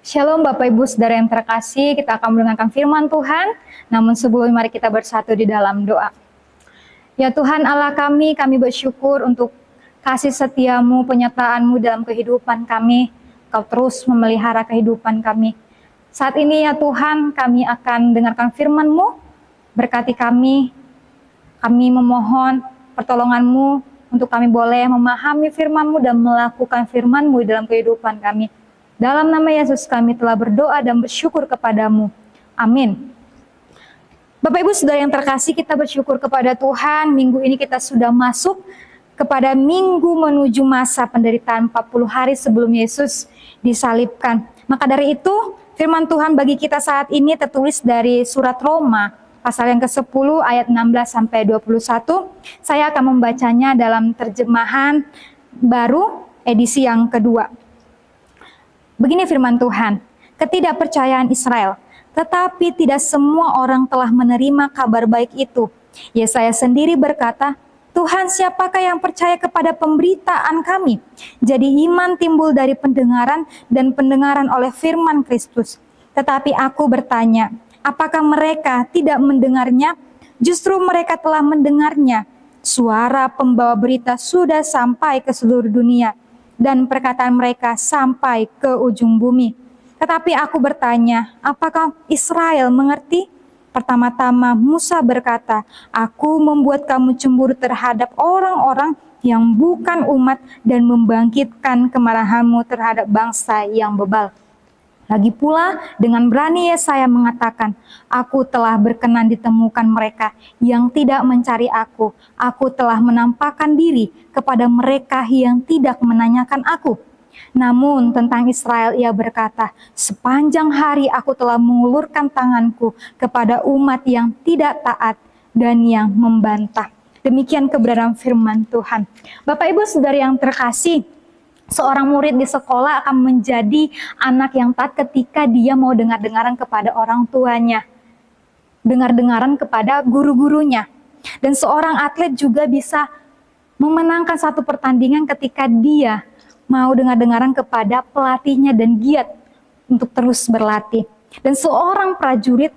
Shalom Bapak Ibu Saudara yang terkasih, kita akan mendengarkan firman Tuhan. Namun sebelum mari kita bersatu di dalam doa. Ya Tuhan Allah kami bersyukur untuk kasih setiamu, penyertaan-Mu dalam kehidupan kami. Kau terus memelihara kehidupan kami. Saat ini ya Tuhan, kami akan dengarkan firman-Mu. Berkati kami memohon pertolongan-Mu untuk kami boleh memahami firman-Mu dan melakukan firman-Mu dalam kehidupan kami. Dalam nama Yesus kami telah berdoa dan bersyukur kepadamu. Amin. Bapak Ibu Saudara yang terkasih, kita bersyukur kepada Tuhan. Minggu ini kita sudah masuk kepada minggu menuju masa penderitaan 40 hari sebelum Yesus disalibkan. Maka dari itu, firman Tuhan bagi kita saat ini tertulis dari surat Roma, pasal yang ke-10 ayat 16-21. Saya akan membacanya dalam terjemahan baru edisi yang kedua. Begini firman Tuhan, ketidakpercayaan Israel, tetapi tidak semua orang telah menerima kabar baik itu. Yesaya sendiri berkata, Tuhan siapakah yang percaya kepada pemberitaan kami? Jadi iman timbul dari pendengaran dan pendengaran oleh firman Kristus. Tetapi aku bertanya, apakah mereka tidak mendengarnya? Justru mereka telah mendengarnya. Suara pembawa berita sudah sampai ke seluruh dunia. Dan perkataan mereka sampai ke ujung bumi. Tetapi aku bertanya, apakah Israel mengerti? Pertama-tama Musa berkata, aku membuat kamu cemburu terhadap orang-orang yang bukan umat dan membangkitkan kemarahanmu terhadap bangsa yang bebal. Lagi pula dengan berani Yesaya mengatakan, aku telah berkenan ditemukan mereka yang tidak mencari aku. Aku telah menampakkan diri kepada mereka yang tidak menanyakan aku. Namun tentang Israel ia berkata, sepanjang hari aku telah mengulurkan tanganku kepada umat yang tidak taat dan yang membantah. Demikian kebenaran firman Tuhan. Bapak Ibu Saudara yang terkasih, seorang murid di sekolah akan menjadi anak yang taat ketika dia mau dengar-dengaran kepada orang tuanya, dengar-dengaran kepada guru-gurunya. Dan seorang atlet juga bisa memenangkan satu pertandingan ketika dia mau dengar-dengaran kepada pelatihnya dan giat untuk terus berlatih. Dan seorang prajurit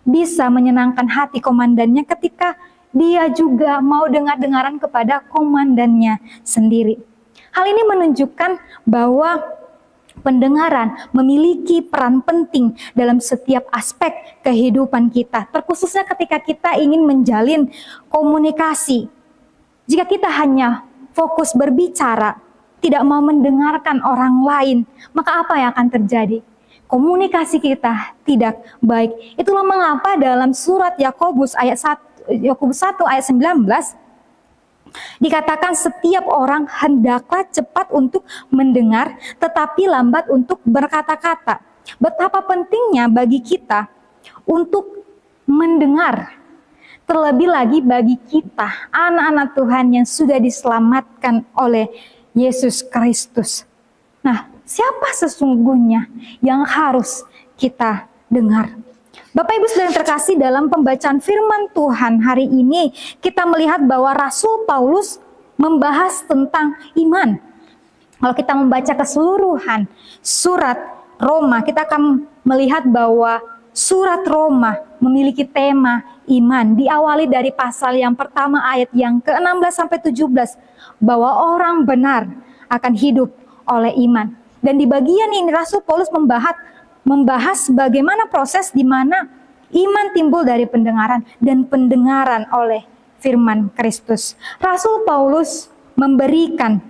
bisa menyenangkan hati komandannya ketika dia juga mau dengar-dengaran kepada komandannya sendiri. Hal ini menunjukkan bahwa pendengaran memiliki peran penting dalam setiap aspek kehidupan kita, terkhususnya ketika kita ingin menjalin komunikasi. Jika kita hanya fokus berbicara, tidak mau mendengarkan orang lain, maka apa yang akan terjadi? Komunikasi kita tidak baik. Itulah mengapa dalam surat Yakobus 1 ayat 19, dikatakan setiap orang hendaklah cepat untuk mendengar, tetapi lambat untuk berkata-kata. Betapa pentingnya bagi kita untuk mendengar. Terlebih lagi bagi kita, anak-anak Tuhan yang sudah diselamatkan oleh Yesus Kristus. Nah, siapa sesungguhnya yang harus kita dengar? Bapak Ibu Saudara yang terkasih, dalam pembacaan firman Tuhan hari ini kita melihat bahwa Rasul Paulus membahas tentang iman. Kalau kita membaca keseluruhan surat Roma, kita akan melihat bahwa surat Roma memiliki tema iman. Diawali dari pasal yang pertama ayat yang ke-16 sampai 17, bahwa orang benar akan hidup oleh iman. Dan di bagian ini Rasul Paulus membahas bagaimana proses di mana iman timbul dari pendengaran dan pendengaran oleh firman Kristus. Rasul Paulus memberikan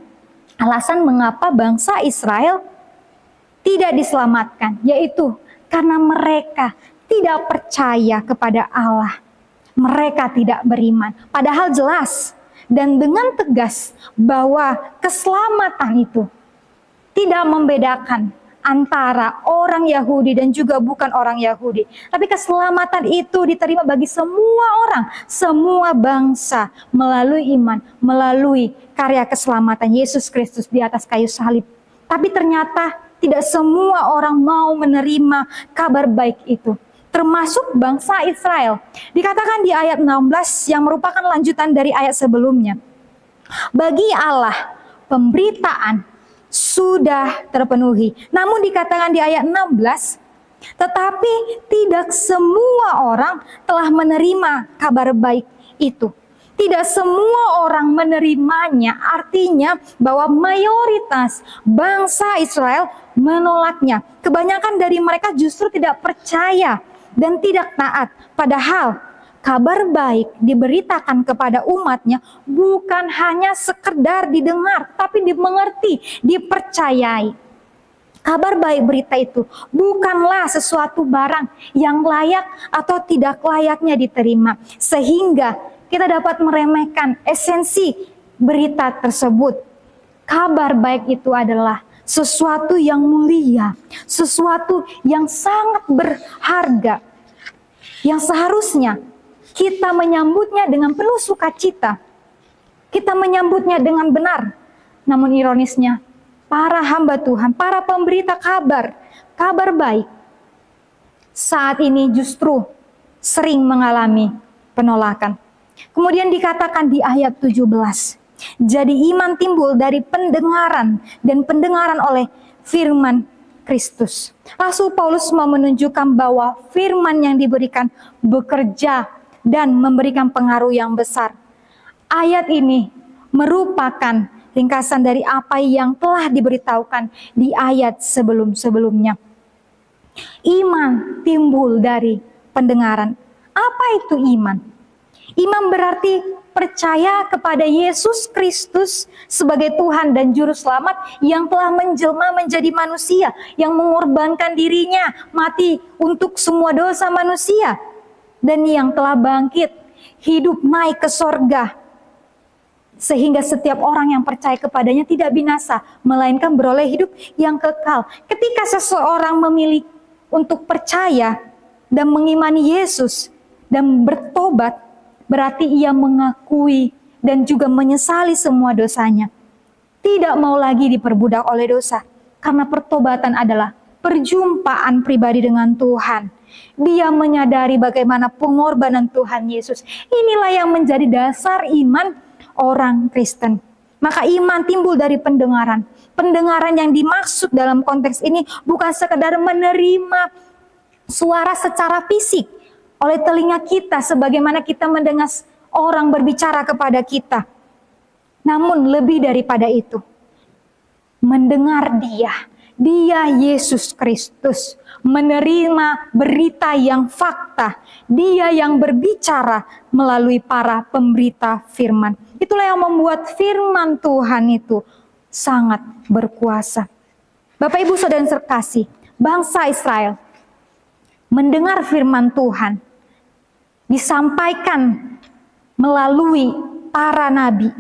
alasan mengapa bangsa Israel tidak diselamatkan, yaitu karena mereka tidak percaya kepada Allah. Mereka tidak beriman. Padahal jelas dan dengan tegas bahwa keselamatan itu tidak membedakan antara orang Yahudi dan juga bukan orang Yahudi. Tapi keselamatan itu diterima bagi semua orang, semua bangsa melalui iman, melalui karya keselamatan Yesus Kristus di atas kayu salib. Tapi ternyata tidak semua orang mau menerima kabar baik itu, termasuk bangsa Israel. Dikatakan di ayat 16 yang merupakan lanjutan dari ayat sebelumnya. Bagi Allah, pemberitaan sudah terpenuhi. Namun dikatakan di ayat 16, tetapi tidak semua orang telah menerima kabar baik itu. Tidak semua orang menerimanya, artinya bahwa mayoritas bangsa Israel menolaknya. Kebanyakan dari mereka justru tidak percaya dan tidak taat. Padahal kabar baik diberitakan kepada umatnya bukan hanya sekedar didengar, tapi dimengerti, dipercayai. Kabar baik berita itu bukanlah sesuatu barang yang layak atau tidak layaknya diterima, sehingga kita dapat meremehkan esensi berita tersebut. Kabar baik itu adalah sesuatu yang mulia, sesuatu yang sangat berharga, yang seharusnya kita menyambutnya dengan penuh sukacita. Kita menyambutnya dengan benar. Namun ironisnya, para hamba Tuhan, para pemberita kabar baik, saat ini justru sering mengalami penolakan. Kemudian dikatakan di ayat 17, jadi iman timbul dari pendengaran dan pendengaran oleh firman Kristus. Rasul Paulus mau menunjukkan bahwa firman yang diberikan bekerja dan memberikan pengaruh yang besar. Ayat ini merupakan ringkasan dari apa yang telah diberitahukan di ayat sebelum-sebelumnya. Iman timbul dari pendengaran. Apa itu iman? Iman berarti percaya kepada Yesus Kristus sebagai Tuhan dan Juru Selamat yang telah menjelma menjadi manusia, yang mengorbankan dirinya mati untuk semua dosa manusia, dan yang telah bangkit, hidup naik ke sorga, sehingga setiap orang yang percaya kepadanya tidak binasa, melainkan beroleh hidup yang kekal. Ketika seseorang memilih untuk percaya dan mengimani Yesus dan bertobat, berarti ia mengakui dan juga menyesali semua dosanya. Tidak mau lagi diperbudak oleh dosa. Karena pertobatan adalah perjumpaan pribadi dengan Tuhan. Dia menyadari bagaimana pengorbanan Tuhan Yesus. Inilah yang menjadi dasar iman orang Kristen. Maka iman timbul dari pendengaran. Pendengaran yang dimaksud dalam konteks ini bukan sekedar menerima suara secara fisik oleh telinga kita sebagaimana kita mendengar orang berbicara kepada kita. Namun lebih daripada itu, mendengar dia Yesus Kristus, menerima berita yang fakta, dia yang berbicara melalui para pemberita firman. Itulah yang membuat firman Tuhan itu sangat berkuasa. Bapak Ibu Saudara yang terkasih, bangsa Israel mendengar firman Tuhan disampaikan melalui para nabi.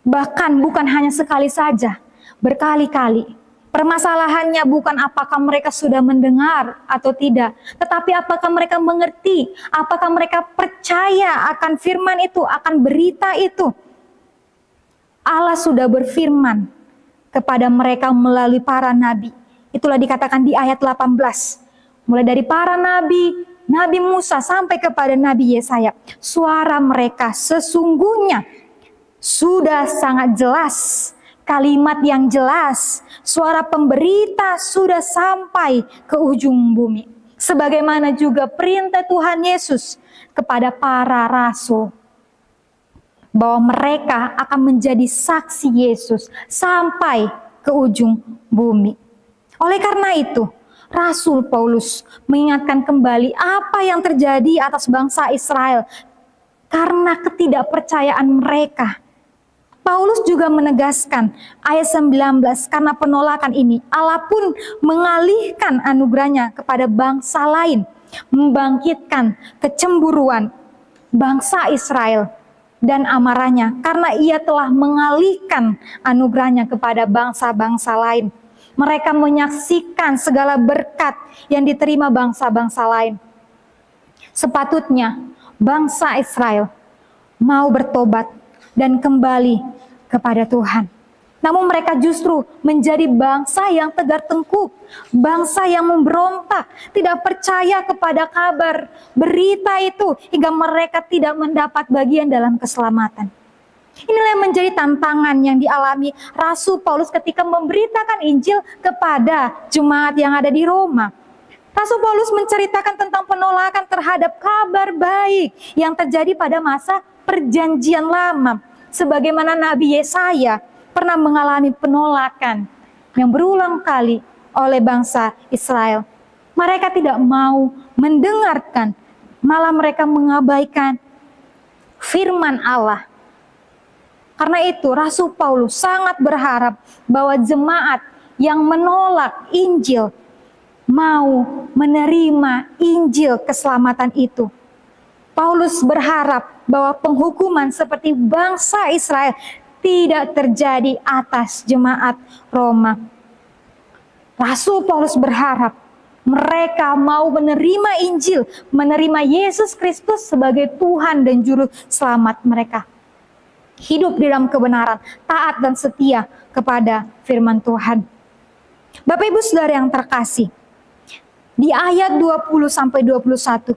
Bahkan bukan hanya sekali saja, berkali-kali. Permasalahannya bukan apakah mereka sudah mendengar atau tidak, tetapi apakah mereka mengerti, apakah mereka percaya akan firman itu, akan berita itu. Allah sudah berfirman kepada mereka melalui para nabi. Itulah dikatakan di ayat 18. Mulai dari para nabi, Nabi Musa sampai kepada Nabi Yesaya, suara mereka sesungguhnya sudah sangat jelas, kalimat yang jelas, suara pemberita sudah sampai ke ujung bumi. Sebagaimana juga perintah Tuhan Yesus kepada para rasul, bahwa mereka akan menjadi saksi Yesus sampai ke ujung bumi. Oleh karena itu, Rasul Paulus mengingatkan kembali apa yang terjadi atas bangsa Israel karena ketidakpercayaan mereka. Paulus juga menegaskan ayat 19, karena penolakan ini Allah pun mengalihkan anugerahnya kepada bangsa lain, membangkitkan kecemburuan bangsa Israel dan amarahnya karena ia telah mengalihkan anugerahnya kepada bangsa-bangsa lain. Mereka menyaksikan segala berkat yang diterima bangsa-bangsa lain. Sepatutnya bangsa Israel mau bertobat dan kembali kepada Tuhan. Namun mereka justru menjadi bangsa yang tegar tengkuk, bangsa yang memberontak, tidak percaya kepada kabar berita itu hingga mereka tidak mendapat bagian dalam keselamatan. Inilah yang menjadi tantangan yang dialami Rasul Paulus ketika memberitakan Injil kepada jemaat yang ada di Roma. Rasul Paulus menceritakan tentang penolakan terhadap kabar baik yang terjadi pada masa Perjanjian Lama. Sebagaimana Nabi Yesaya pernah mengalami penolakan yang berulang kali oleh bangsa Israel. Mereka tidak mau mendengarkan, malah mereka mengabaikan firman Allah. Karena itu Rasul Paulus sangat berharap bahwa jemaat yang menolak Injil mau menerima Injil keselamatan itu. Paulus berharap bahwa penghukuman seperti bangsa Israel tidak terjadi atas jemaat Roma. Rasul Paulus berharap mereka mau menerima Injil, menerima Yesus Kristus sebagai Tuhan dan Juru Selamat mereka. Hidup di dalam kebenaran, taat dan setia kepada firman Tuhan. Bapak Ibu Saudara yang terkasih, di ayat 20-21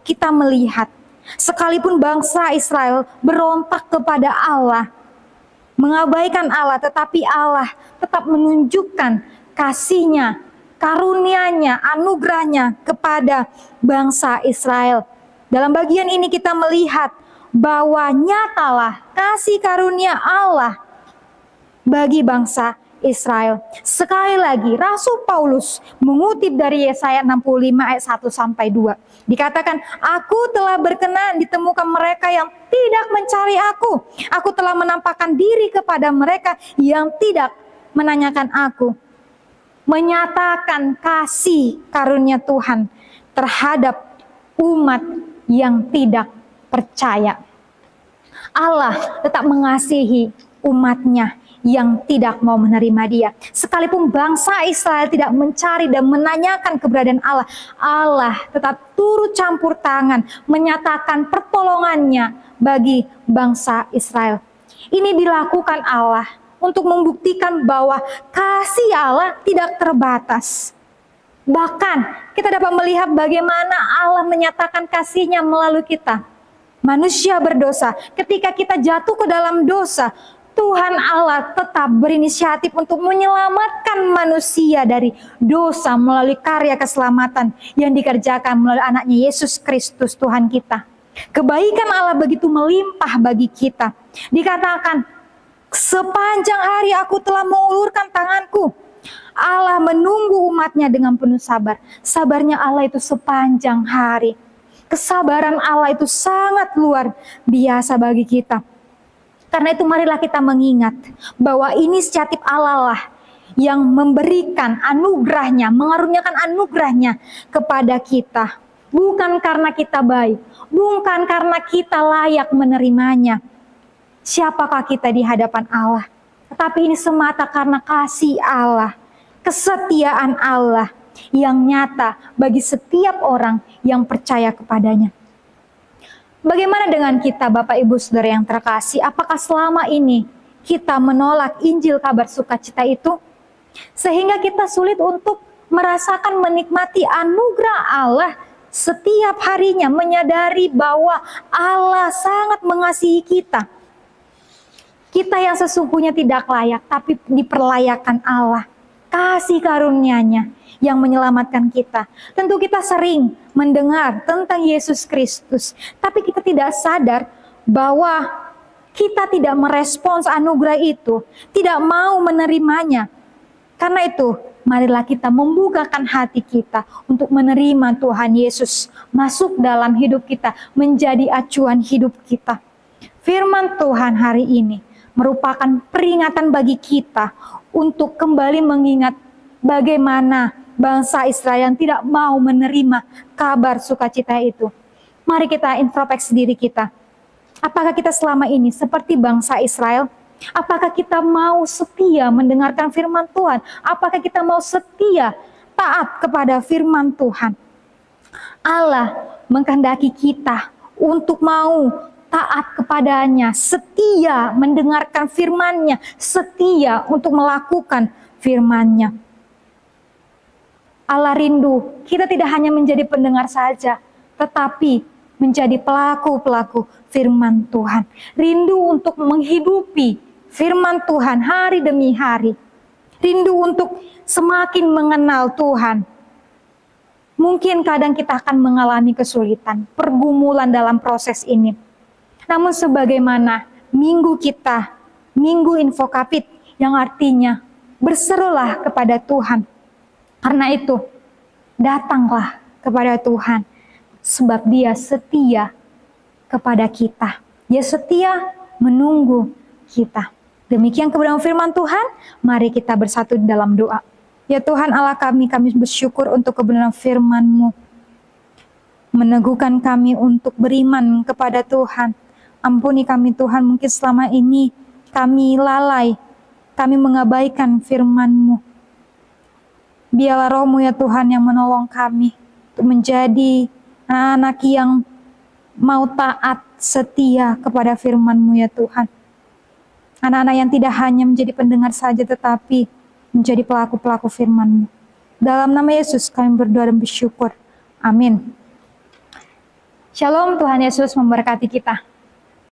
kita melihat sekalipun bangsa Israel berontak kepada Allah, mengabaikan Allah, tetapi Allah tetap menunjukkan kasih-Nya, karunia-Nya, anugerah-Nya kepada bangsa Israel. Dalam bagian ini kita melihat bahwa nyatalah kasih karunia Allah bagi bangsa Israel. Sekali lagi Rasul Paulus mengutip dari Yesaya 65 ayat 1-2. Dikatakan, aku telah berkenan ditemukan mereka yang tidak mencari aku. Aku telah menampakkan diri kepada mereka yang tidak menanyakan aku. Menyatakan kasih karunia Tuhan terhadap umat yang tidak percaya. Allah tetap mengasihi umatnya yang tidak mau menerima Dia. Sekalipun bangsa Israel tidak mencari dan menanyakan keberadaan Allah, Allah tetap turut campur tangan menyatakan pertolongannya bagi bangsa Israel. Ini dilakukan Allah untuk membuktikan bahwa kasih Allah tidak terbatas. Bahkan kita dapat melihat bagaimana Allah menyatakan kasih-Nya melalui kita. Manusia berdosa, ketika kita jatuh ke dalam dosa, Tuhan Allah tetap berinisiatif untuk menyelamatkan manusia dari dosa melalui karya keselamatan yang dikerjakan melalui anaknya Yesus Kristus Tuhan kita. Kebaikan Allah begitu melimpah bagi kita. Dikatakan, sepanjang hari aku telah mengulurkan tanganku. Allah menunggu umatnya dengan penuh sabar. Sabarnya Allah itu sepanjang hari. Kesabaran Allah itu sangat luar biasa bagi kita. Karena itu marilah kita mengingat bahwa inisiatif Allah lah yang memberikan anugerahnya, mengaruniakan anugerahnya kepada kita. Bukan karena kita baik, bukan karena kita layak menerimanya. Siapakah kita di hadapan Allah? Tetapi ini semata karena kasih Allah, kesetiaan Allah yang nyata bagi setiap orang yang percaya kepadanya. Bagaimana dengan kita Bapak Ibu Saudara yang terkasih? Apakah selama ini kita menolak Injil kabar sukacita itu? Sehingga kita sulit untuk merasakan menikmati anugerah Allah setiap harinya, menyadari bahwa Allah sangat mengasihi kita. Kita yang sesungguhnya tidak layak, tapi diperlayakan Allah. Kasih karunia-Nya yang menyelamatkan kita. Tentu kita sering mendengar tentang Yesus Kristus, tapi kita tidak sadar bahwa kita tidak merespons anugerah itu, tidak mau menerimanya. Karena itu, marilah kita membukakan hati kita untuk menerima Tuhan Yesus masuk dalam hidup kita, menjadi acuan hidup kita. Firman Tuhan hari ini merupakan peringatan bagi kita untuk kembali mengingat bagaimana bangsa Israel yang tidak mau menerima kabar sukacita itu. Mari kita introspeksi diri kita. Apakah kita selama ini seperti bangsa Israel? Apakah kita mau setia mendengarkan firman Tuhan? Apakah kita mau setia taat kepada firman Tuhan? Allah mengkehendaki kita untuk mau taat kepadanya, setia mendengarkan firman-Nya, setia untuk melakukan firman-Nya. Allah rindu kita tidak hanya menjadi pendengar saja, tetapi menjadi pelaku-pelaku firman Tuhan. Rindu untuk menghidupi firman Tuhan hari demi hari. Rindu untuk semakin mengenal Tuhan. Mungkin kadang kita akan mengalami kesulitan, pergumulan dalam proses ini. Namun sebagaimana minggu kita, minggu Infokapit, yang artinya berserulah kepada Tuhan. Karena itu, datanglah kepada Tuhan, sebab Dia setia kepada kita. Dia setia menunggu kita. Demikian kebenaran firman Tuhan, mari kita bersatu di dalam doa. Ya Tuhan Allah kami bersyukur untuk kebenaran firman-Mu. Meneguhkan kami untuk beriman kepada Tuhan. Ampuni kami Tuhan, mungkin selama ini kami lalai, kami mengabaikan firman-Mu. Biarlah Roh-Mu ya Tuhan yang menolong kami untuk menjadi anak-anak yang mau taat, setia kepada firman-Mu ya Tuhan. Anak-anak yang tidak hanya menjadi pendengar saja tetapi menjadi pelaku-pelaku firman-Mu. Dalam nama Yesus kami berdoa dan bersyukur. Amin. Shalom, Tuhan Yesus memberkati kita.